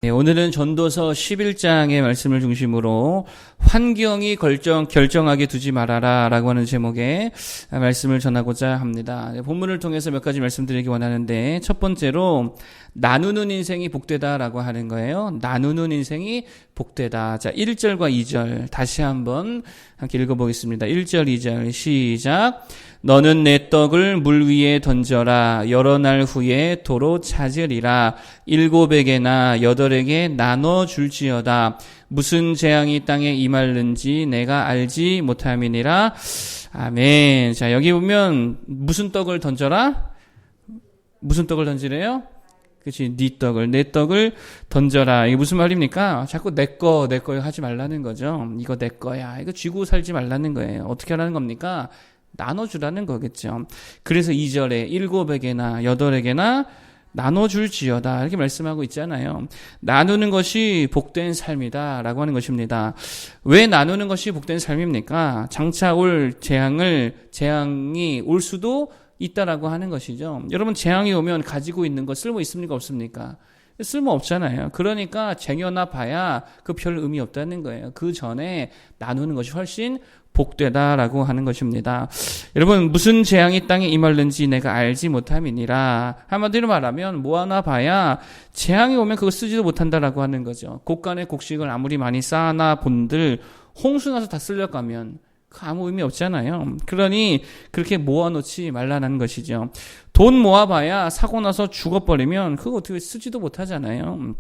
네, 오늘은 전도서 11장의 말씀을 중심으로 환경이 결정하게 두지 말아라 라고 하는 제목의 말씀을 전하고자 합니다. 본문을 통해서 몇 가지 말씀드리기 원하는데, 첫 번째로 나누는 인생이 복되다라고 하는 거예요. 나누는 인생이 복되다. 자, 1절과 2절 다시 한번 함께 읽어보겠습니다. 1절, 2절 시작. 너는 내 떡을 물 위에 던져라. 여러 날 후에 도로 찾으리라. 7에게나 8에게 나눠줄지어다. 무슨 재앙이 땅에 임할는지 내가 알지 못함이니라. 아멘. 자, 여기 보면 무슨 떡을 던져라? 무슨 떡을 던지래요? 그치, 내 떡을 던져라. 이게 무슨 말입니까? 자꾸 내 거 하지 말라는 거죠. 이거 내 거야. 이거 쥐고 살지 말라는 거예요. 어떻게 하라는 겁니까? 나눠주라는 거겠죠. 그래서 2절에 7에게나 8에게나 나눠줄지어다 이렇게 말씀하고 있잖아요. 나누는 것이 복된 삶이다 라고 하는 것입니다. 왜 나누는 것이 복된 삶입니까? 장차 올 재앙이 올 수도 있다라고 하는 것이죠. 여러분, 재앙이 오면 가지고 있는 거 쓸모 있습니까 없습니까? 쓸모 없잖아요. 그러니까 쟁여놔 봐야 그 별 의미 없다는 거예요. 그 전에 나누는 것이 훨씬 복되다라고 하는 것입니다. 여러분, 무슨 재앙이 땅에 임할는지 내가 알지 못함이니라. 한마디로 말하면 모아놔 봐야 재앙이 오면 그거 쓰지도 못한다라고 하는 거죠. 곡간에 곡식을 아무리 많이 쌓아놔 본들 홍수 나서 다 쓸려가면 그 아무 의미 없잖아요. 그러니 그렇게 모아놓지 말라는 것이죠. 돈 모아봐야 사고 나서 죽어버리면 그거 어떻게 쓰지도 못하잖아요.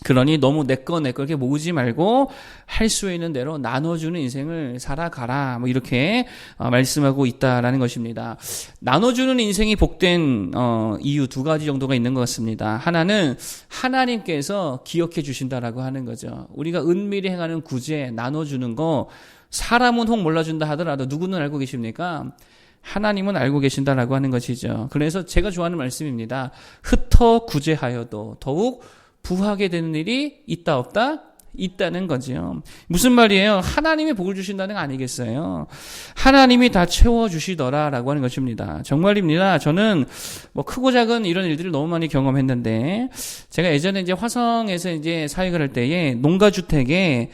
그러니 너무 내 거 이렇게 모으지 말고 할 수 있는 대로 나눠주는 인생을 살아가라. 뭐 이렇게 말씀하고 있다라는 것입니다. 나눠주는 인생이 복된 이유 두 가지 정도가 있는 것 같습니다. 하나는 하나님께서 기억해 주신다라고 하는 거죠. 우리가 은밀히 행하는 구제 나눠주는 거 사람은 혹 몰라준다 하더라도 누구는 알고 계십니까? 하나님은 알고 계신다라고 하는 것이죠. 그래서 제가 좋아하는 말씀입니다. 흩어 구제하여도 더욱 부하게 되는 일이 있다 없다? 있다는 거죠. 무슨 말이에요? 하나님이 복을 주신다는 거 아니겠어요? 하나님이 다 채워주시더라라고 하는 것입니다. 정말입니다. 저는 뭐 크고 작은 이런 일들을 너무 많이 경험했는데, 제가 예전에 이제 화성에서 이제 사역을 할 때에 농가주택에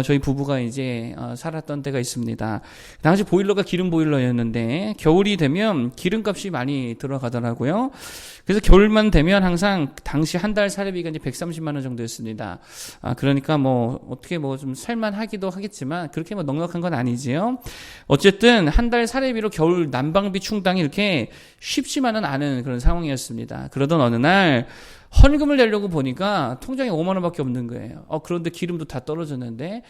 저희 부부가 이제 살았던 때가 있습니다. 당시 보일러가 기름 보일러였는데 겨울이 되면 기름값이 많이 들어가더라고요. 그래서 겨울만 되면 항상 당시 한 달 사례비가 이제 130만 원 정도였습니다. 그러니까 뭐 어떻게 뭐 좀 살만하기도 하겠지만 그렇게 뭐 넉넉한 건 아니지요. 어쨌든 한 달 사례비로 겨울 난방비 충당이 이렇게 쉽지만은 않은 그런 상황이었습니다. 그러던 어느 날 헌금을 내려고 보니까 통장에 5만 원밖에 없는 거예요. 그런데 기름도 다 떨어졌는데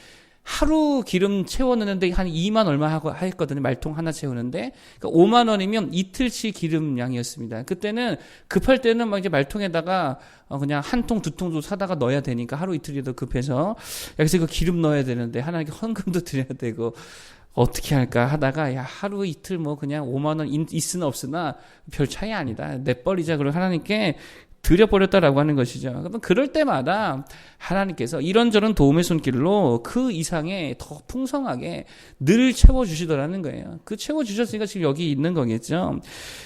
하루 기름 채워넣는데 한 2만 얼마 하고 했거든요. 말통 하나 채우는데. 그러니까 5만 원이면 이틀치 기름 양이었습니다. 그때는 급할 때는 막 이제 말통에다가 그냥 한 통, 두 통도 사다가 넣어야 되니까 하루 이틀이라도 급해서 여기서 이거 기름 넣어야 되는데 하나님께 헌금도 드려야 되고 어떻게 할까 하다가 하루 이틀 뭐 그냥 5만 원 있으나 없으나 별 차이 아니다. 내버리자. 그러고 하나님께 드려버렸다라고 하는 것이죠. 그러면 그럴 때마다 하나님께서 이런저런 도움의 손길로 그 이상의 더 풍성하게 늘 채워주시더라는 거예요. 그 채워주셨으니까 지금 여기 있는 거겠죠.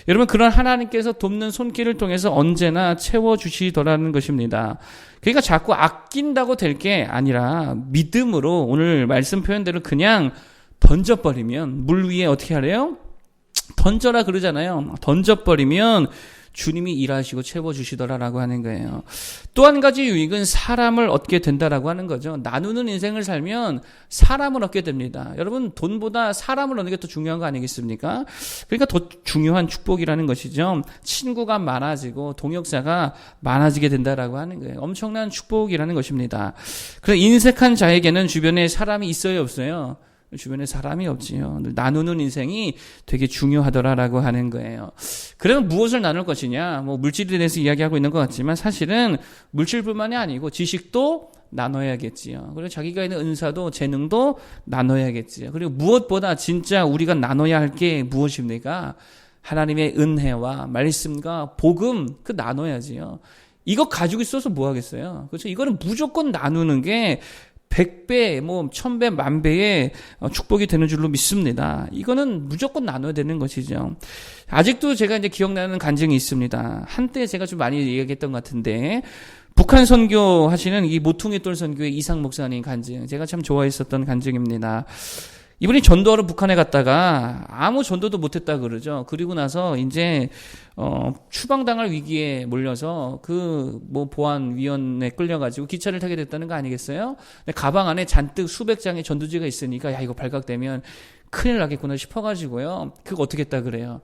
여러분, 그런 하나님께서 돕는 손길을 통해서 언제나 채워주시더라는 것입니다. 그러니까 자꾸 아낀다고 될 게 아니라 믿음으로 오늘 말씀 표현대로 그냥 던져버리면, 물 위에 어떻게 하래요? 던져라 그러잖아요. 던져버리면 주님이 일하시고 채워주시더라라고 하는 거예요. 또 한 가지 유익은 사람을 얻게 된다라고 하는 거죠. 나누는 인생을 살면 사람을 얻게 됩니다. 여러분, 돈보다 사람을 얻는 게 더 중요한 거 아니겠습니까? 그러니까 더 중요한 축복이라는 것이죠. 친구가 많아지고 동역자가 많아지게 된다라고 하는 거예요. 엄청난 축복이라는 것입니다. 그래서 인색한 자에게는 주변에 사람이 있어요 없어요? 주변에 사람이 없지요. 나누는 인생이 되게 중요하더라라고 하는 거예요. 그러면 무엇을 나눌 것이냐? 뭐 물질에 대해서 이야기하고 있는 것 같지만 사실은 물질뿐만이 아니고 지식도 나눠야겠지요. 그리고 자기가 있는 은사도 재능도 나눠야겠지요. 그리고 무엇보다 진짜 우리가 나눠야 할 게 무엇입니까? 하나님의 은혜와 말씀과 복음, 그 나눠야지요. 이거 가지고 있어서 뭐 하겠어요? 그렇죠? 이거는 무조건 나누는 게 100배, 1000배, 10,000배의 축복이 되는 줄로 믿습니다. 이거는 무조건 나눠야 되는 것이죠. 아직도 제가 이제 기억나는 간증이 있습니다. 한때 제가 좀 많이 얘기했던 것 같은데, 북한 선교 하시는 이 모퉁이 돌 선교의 이상 목사님 간증, 제가 참 좋아했었던 간증입니다. 이분이 전도하러 북한에 갔다가 아무 전도도 못했다 그러죠. 그리고 나서 이제 추방당할 위기에 몰려서 보안위원회에 끌려가지고 기차를 타게 됐다는 거 아니겠어요? 근데 가방 안에 잔뜩 수백 장의 전도지가 있으니까 야, 이거 발각되면 큰일 나겠구나 싶어가지고요. 그거 어떻게 했다 그래요?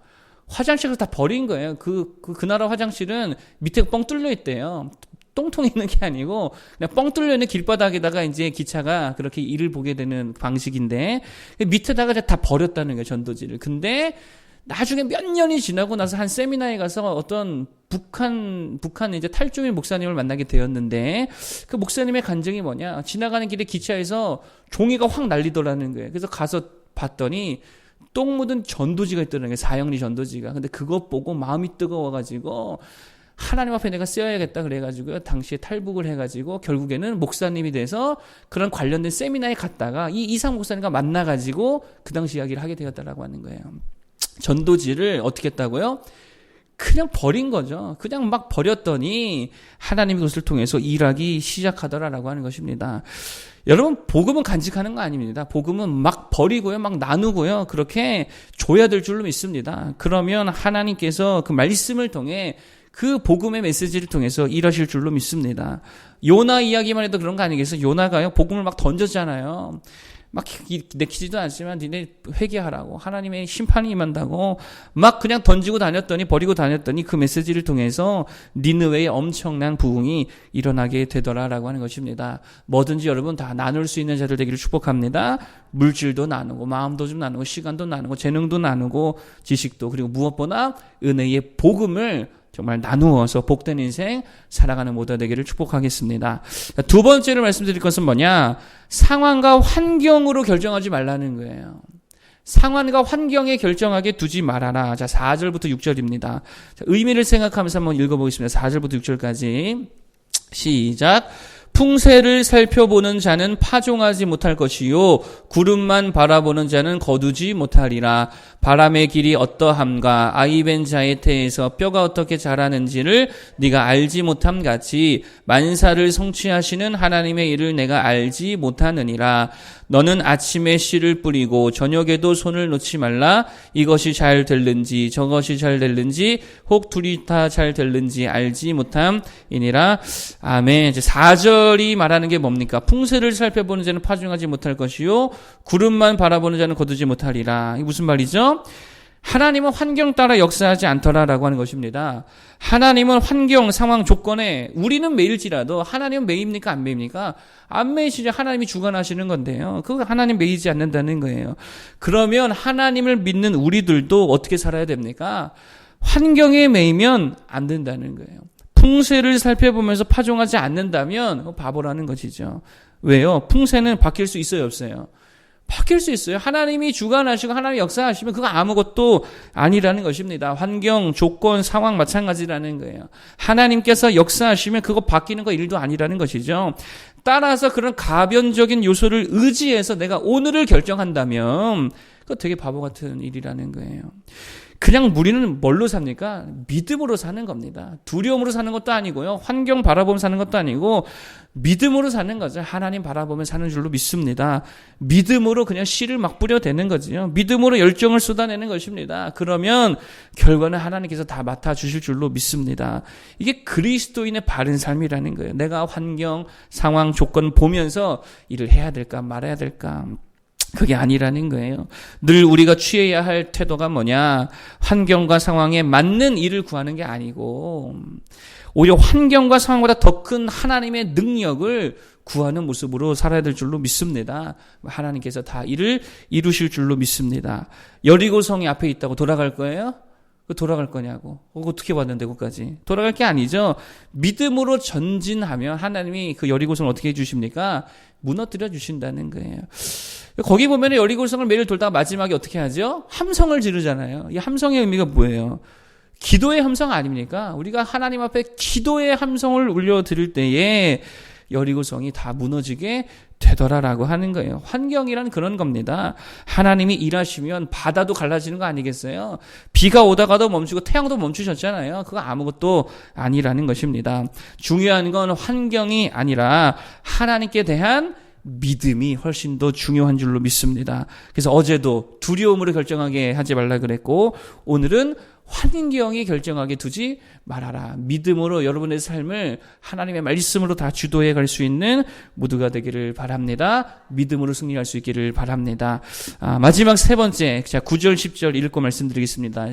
화장실을 다 버린 거예요. 그 나라 화장실은 밑에 뻥 뚫려 있대요. 똥통이 있는 게 아니고 그냥 뻥 뚫려 있는 길바닥에다가 이제 기차가 그렇게 일을 보게 되는 방식인데 밑에다가 다 버렸다는 거예요, 전도지를. 근데 나중에 몇 년이 지나고 나서 한 세미나에 가서 어떤 북한 이제 탈주민 목사님을 만나게 되었는데 그 목사님의 간증이 뭐냐? 지나가는 길에 기차에서 종이가 확 날리더라는 거예요. 그래서 가서 봤더니 똥 묻은 전도지가 있더라는 거예요. 사형리 전도지가. 근데 그것 보고 마음이 뜨거워가지고 하나님 앞에 내가 쓰여야겠다 그래가지고요. 당시에 탈북을 해가지고 결국에는 목사님이 돼서 그런 관련된 세미나에 갔다가 이 이상 목사님과 만나가지고 그 당시 이야기를 하게 되었다라고 하는 거예요. 전도지를 어떻게 했다고요? 그냥 버린 거죠. 그냥 막 버렸더니 하나님이 그것을 통해서 일하기 시작하더라라고 하는 것입니다. 여러분, 복음은 간직하는 거 아닙니다. 복음은 막 버리고요, 막 나누고요, 그렇게 줘야 될 줄로 믿습니다. 그러면 하나님께서 그 말씀을 통해 그 복음의 메시지를 통해서 일하실 줄로 믿습니다. 요나 이야기만 해도 그런 거 아니겠어요? 요나가요, 복음을 막 던졌잖아요. 막 내키지도 않지만 니네 회개하라고, 하나님의 심판이 임한다고 막 그냥 던지고 다녔더니, 버리고 다녔더니 그 메시지를 통해서 니느웨의 엄청난 부흥이 일어나게 되더라라고 하는 것입니다. 뭐든지 여러분 다 나눌 수 있는 자들 되기를 축복합니다. 물질도 나누고, 마음도 좀 나누고, 시간도 나누고, 재능도 나누고, 지식도, 그리고 무엇보다 은혜의 복음을 정말 나누어서 복된 인생 살아가는 모두가 되기를 축복하겠습니다. 두 번째로 말씀드릴 것은 뭐냐? 상황과 환경으로 결정하지 말라는 거예요. 상황과 환경에 결정하게 두지 말아라. 자, 4절부터 6절입니다. 자, 의미를 생각하면서 한번 읽어보겠습니다. 4절부터 6절까지. 시작. 풍세를 살펴보는 자는 파종하지 못할 것이요 구름만 바라보는 자는 거두지 못하리라. 바람의 길이 어떠함과 아이벤 자의 태에서 뼈가 어떻게 자라는지를 네가 알지 못함 같이 만사를 성취하시는 하나님의 일을 내가 알지 못하느니라. 너는 아침에 씨를 뿌리고 저녁에도 손을 놓지 말라. 이것이 잘 될는지 저것이 잘 될는지 혹 둘이 다 잘 될는지 알지 못함이니라. 아멘. 이제 4절이 말하는 게 뭡니까? 풍세를 살펴보는 자는 파종하지 못할 것이요 구름만 바라보는 자는 거두지 못하리라. 이게 무슨 말이죠? 하나님은 환경 따라 역사하지 않더라라고 하는 것입니다. 하나님은 환경, 상황, 조건에 우리는 매일지라도 하나님은 매입니까? 안 매입니까? 안 매이시죠. 하나님이 주관하시는 건데요. 그거 하나님 매이지 않는다는 거예요. 그러면 하나님을 믿는 우리들도 어떻게 살아야 됩니까? 환경에 매이면 안 된다는 거예요. 풍세를 살펴보면서 파종하지 않는다면 바보라는 것이죠. 왜요? 풍세는 바뀔 수 있어요, 없어요? 바뀔 수 있어요. 하나님이 주관하시고 하나님이 역사하시면 그거 아무것도 아니라는 것입니다. 환경, 조건, 상황 마찬가지라는 거예요. 하나님께서 역사하시면 그거 바뀌는 거 일도 아니라는 것이죠. 따라서 그런 가변적인 요소를 의지해서 내가 오늘을 결정한다면 그거 되게 바보 같은 일이라는 거예요. 그냥 우리는 뭘로 삽니까? 믿음으로 사는 겁니다. 두려움으로 사는 것도 아니고요. 환경 바라보면 사는 것도 아니고 믿음으로 사는 거죠. 하나님 바라보면 사는 줄로 믿습니다. 믿음으로 그냥 씨를 막 뿌려대는 거지요. 믿음으로 열정을 쏟아내는 것입니다. 그러면 결과는 하나님께서 다 맡아주실 줄로 믿습니다. 이게 그리스도인의 바른 삶이라는 거예요. 내가 환경, 상황, 조건 보면서 일을 해야 될까 말아야 될까, 그게 아니라는 거예요. 늘 우리가 취해야 할 태도가 뭐냐? 환경과 상황에 맞는 일을 구하는 게 아니고 오히려 환경과 상황보다 더 큰 하나님의 능력을 구하는 모습으로 살아야 될 줄로 믿습니다. 하나님께서 다 일을 이루실 줄로 믿습니다. 여리고성이 앞에 있다고 돌아갈 거예요? 돌아갈 거냐고. 어떻게 봤는데 거기까지. 돌아갈 게 아니죠. 믿음으로 전진하면 하나님이 그 여리고성을 어떻게 해주십니까? 무너뜨려 주신다는 거예요. 거기 보면 여리고성을 매일 돌다가 마지막에 어떻게 하죠? 함성을 지르잖아요. 이 함성의 의미가 뭐예요? 기도의 함성 아닙니까? 우리가 하나님 앞에 기도의 함성을 울려드릴 때에 여리고성이 다 무너지게 되더라라고 하는 거예요. 환경이란 그런 겁니다. 하나님이 일하시면 바다도 갈라지는 거 아니겠어요? 비가 오다가도 멈추고 태양도 멈추셨잖아요. 그거 아무것도 아니라는 것입니다. 중요한 건 환경이 아니라 하나님께 대한 믿음이 훨씬 더 중요한 줄로 믿습니다. 그래서 어제도 두려움으로 결정하게 하지 말라 그랬고, 오늘은 환경이 결정하게 두지 말아라. 믿음으로 여러분의 삶을 하나님의 말씀으로 다 주도해 갈 수 있는 모두가 되기를 바랍니다. 믿음으로 승리할 수 있기를 바랍니다. 마지막 세 번째, 자 9절 10절 읽고 말씀드리겠습니다.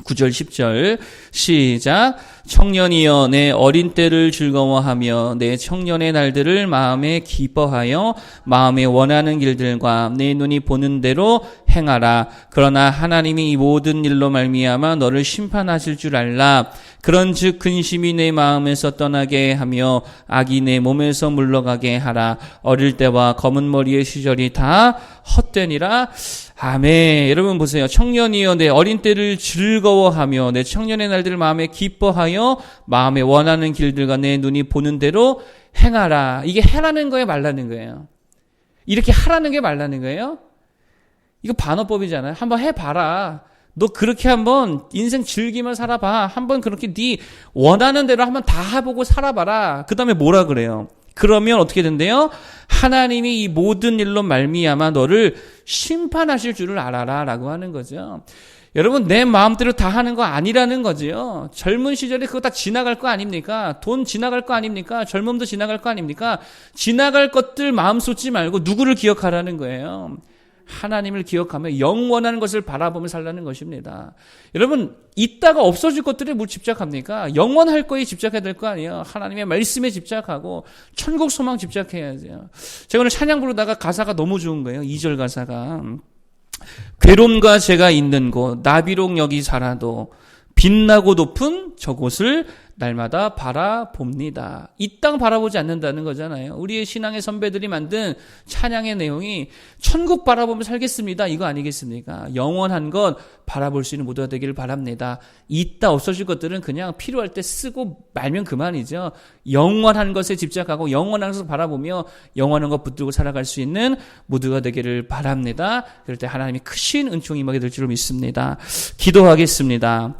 9절 10절 시작. 청년이여 내 어린 때를 즐거워하며 내 청년의 날들을 마음에 기뻐하여 마음에 원하는 길들과 내 눈이 보는 대로 행하라. 그러나 하나님이 이 모든 일로 말미암아 너를 심판하실 줄 알라. 그런즉 근심이 내 마음에서 떠나게 하며 악이 내 몸에서 물러가게 하라. 어릴 때와 검은 머리의 시절이 다 헛되니라. 아멘. 여러분 보세요. 청년이여 내 어린 때를 즐거워하며 내 청년의 날들을 마음에 기뻐하여 마음에 원하는 길들과 내 눈이 보는 대로 행하라. 이게 해라는 거예요, 말라는 거예요? 이렇게 하라는 게 말라는 거예요? 이거 반어법이잖아요. 한번 해봐라. 너 그렇게 한번 인생 즐기며 살아봐. 한번 그렇게 네 원하는 대로 한번 다 해보고 살아봐라. 그 다음에 뭐라 그래요? 그러면 어떻게 된대요? 하나님이 이 모든 일로 말미암아 너를 심판하실 줄을 알아라 라고 하는 거죠. 여러분 내 마음대로 다 하는 거 아니라는 거죠. 젊은 시절에 그거 다 지나갈 거 아닙니까? 돈 지나갈 거 아닙니까? 젊음도 지나갈 거 아닙니까? 지나갈 것들 마음 쏟지 말고 누구를 기억하라는 거예요. 하나님을 기억하며 영원한 것을 바라보며 살라는 것입니다. 여러분 있다가 없어질 것들에 뭘 집착합니까? 영원할 거에 집착해야 될 거 아니에요. 하나님의 말씀에 집착하고 천국 소망 집착해야죠. 제가 오늘 찬양 부르다가 가사가 너무 좋은 거예요. 2절 가사가 괴로움과 죄가 있는 곳 나비록 여기 살아도 빛나고 높은 저곳을 날마다 바라봅니다. 이 땅 바라보지 않는다는 거잖아요. 우리의 신앙의 선배들이 만든 찬양의 내용이 천국 바라보며 살겠습니다. 이거 아니겠습니까? 영원한 것 바라볼 수 있는 모두가 되기를 바랍니다. 있다 없어질 것들은 그냥 필요할 때 쓰고 말면 그만이죠. 영원한 것에 집착하고 영원한 것을 바라보며 영원한 것 붙들고 살아갈 수 있는 모두가 되기를 바랍니다. 그럴 때 하나님이 크신 은총이 임하게 될 줄로 믿습니다. 기도하겠습니다.